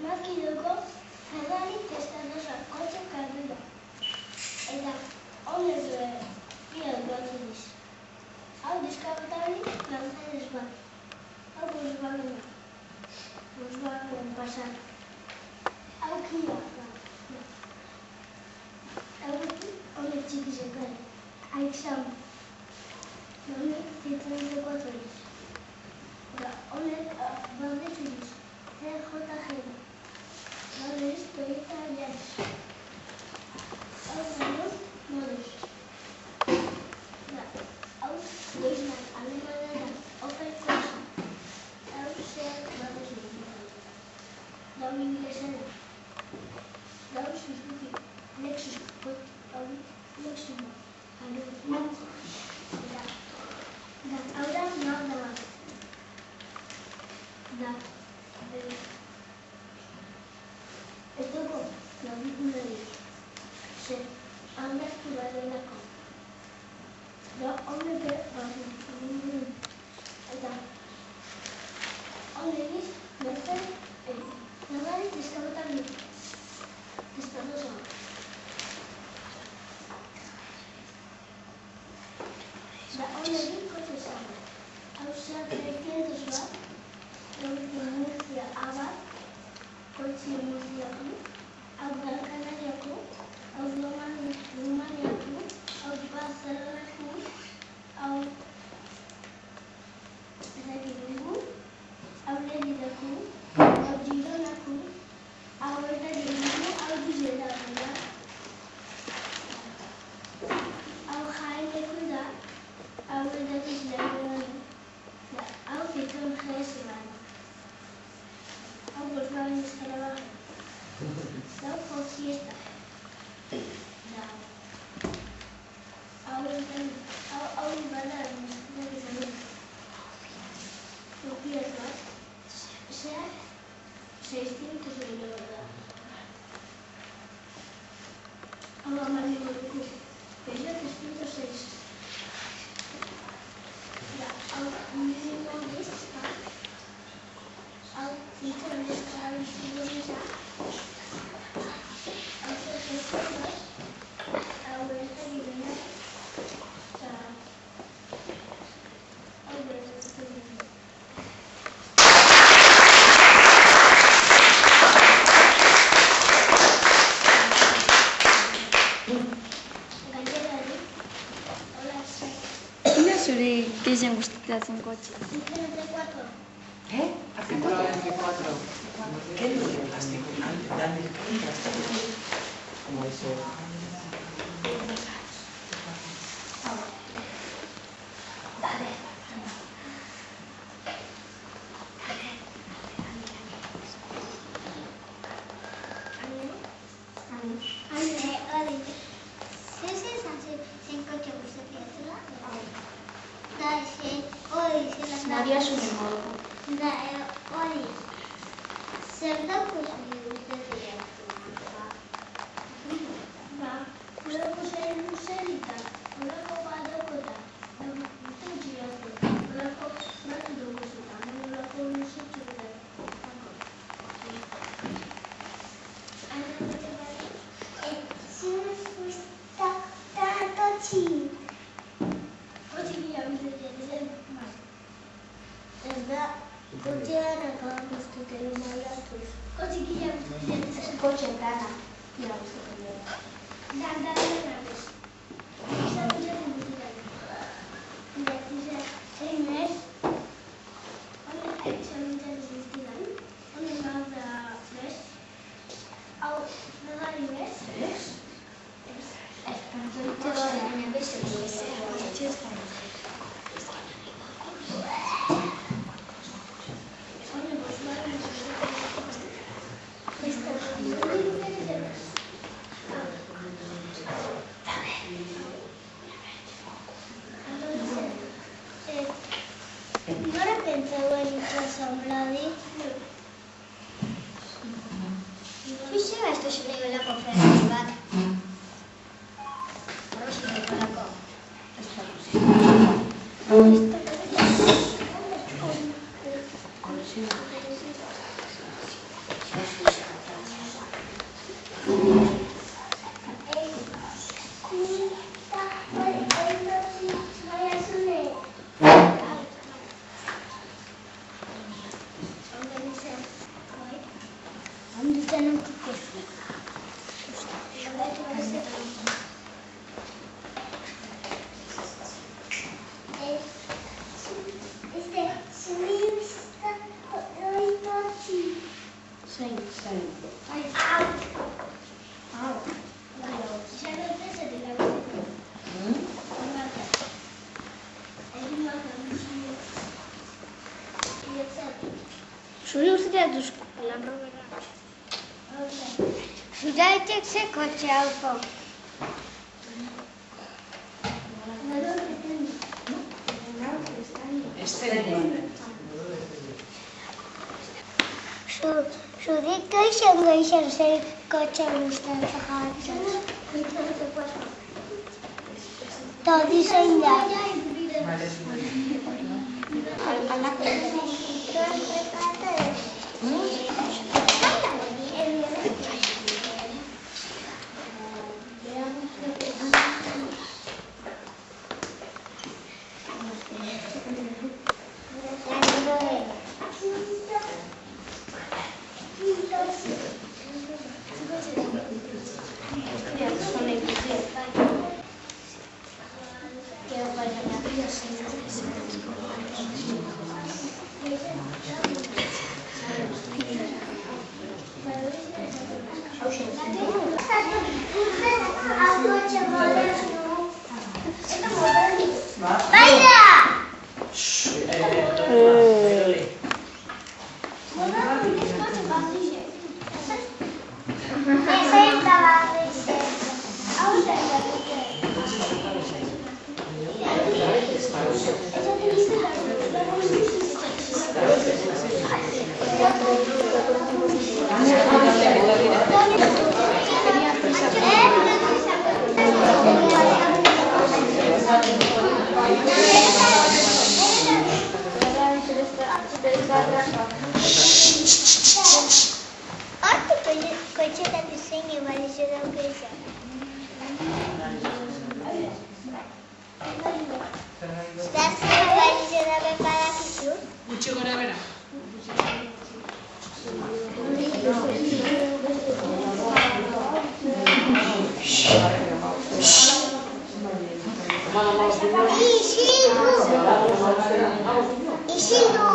Makidoko Ferrari testadoza kotxe karrera. Eta honek pia duatu diz. Hau diskabetari Mercedes bat. Hau Volkswagen Passat. Hau Kia. Honek txikizek gari. Aixam. Honek Citroen 4 diz. Honek barretu diz. CJG. Modus Toyota Yaris. Hau Renault Modus. Hau Deutschland Alemania Opel Corsa. Hau Seat Modus. Hau inglesena. Hau Suzuki Lexus. Hau Lexus. Hau da Mazda bat. Ez dugu nabikuna dira. Zer, handartu badenako. Honek eta honekiz Mercedes Ferrari diskabetan dut. Diskadoza. Honekin kotxe izan. Hau Seat 300 bat. Murcia Abar, kotxe Murciako, hau Gran Canariako, hau Rumaniako, hau Barcelonako, hau Eragirungu, hau Leridako, hau Gironako, hau Eragirungu, hau Gironako, hau Jaeneko da, hau Eragirungu, hau Citroen GS bat. Hau Volkswagen Escarabajo. Hau Ford Fiesta. Hau Ibala Fiat bat. Seat 600 €. Hau Amariko Peugeot 306. Hau Modus. Hau Citroen Escarabajo. Hau Zerkezko. Hau Eragirungu. Hau Berezko. Galderari. Hola, Ina zure gehien gustatzen kotxe? Citroen 4. Artículo 24. ¿Qué es lo de plástico? Como eso. Nadia zure modu. Hori, zer daukuz gustatzen? Horako zer luzerita, horako badokota, gutxi batzu, horako batu duguzuta, horako luzetxu da. Zure guztak tartotxi. Kotxe gila bizatzen zen, ez da, kotxean akabak guztutelo maiatuz. Kotxe gila bizatzen zen. Kotxe dana, gila guztutelo. Dandaren abez. Izan bizatzen bizatzen. Izan, zein ez, honek izan bizatzen bizatzen. Honek Mazda bez. Hau, Ferrari bez. Ez? Ez, pentsoitzen bez. Nora pensaba en asambladi? Fixe esto se le la conferencia bat. Horrexi dagoelako. Ez da Zuri guztia duzko, lan robera. Zuraitek ze kotxe hauko. Zurik goixen zer kotxe gustatzen jartzen. Todo zein da. Kotxetan zein ebalizio dauka izan. Zazko ebalizio dauka badakizu? Gutxi gora bera. Isildu! Isildu!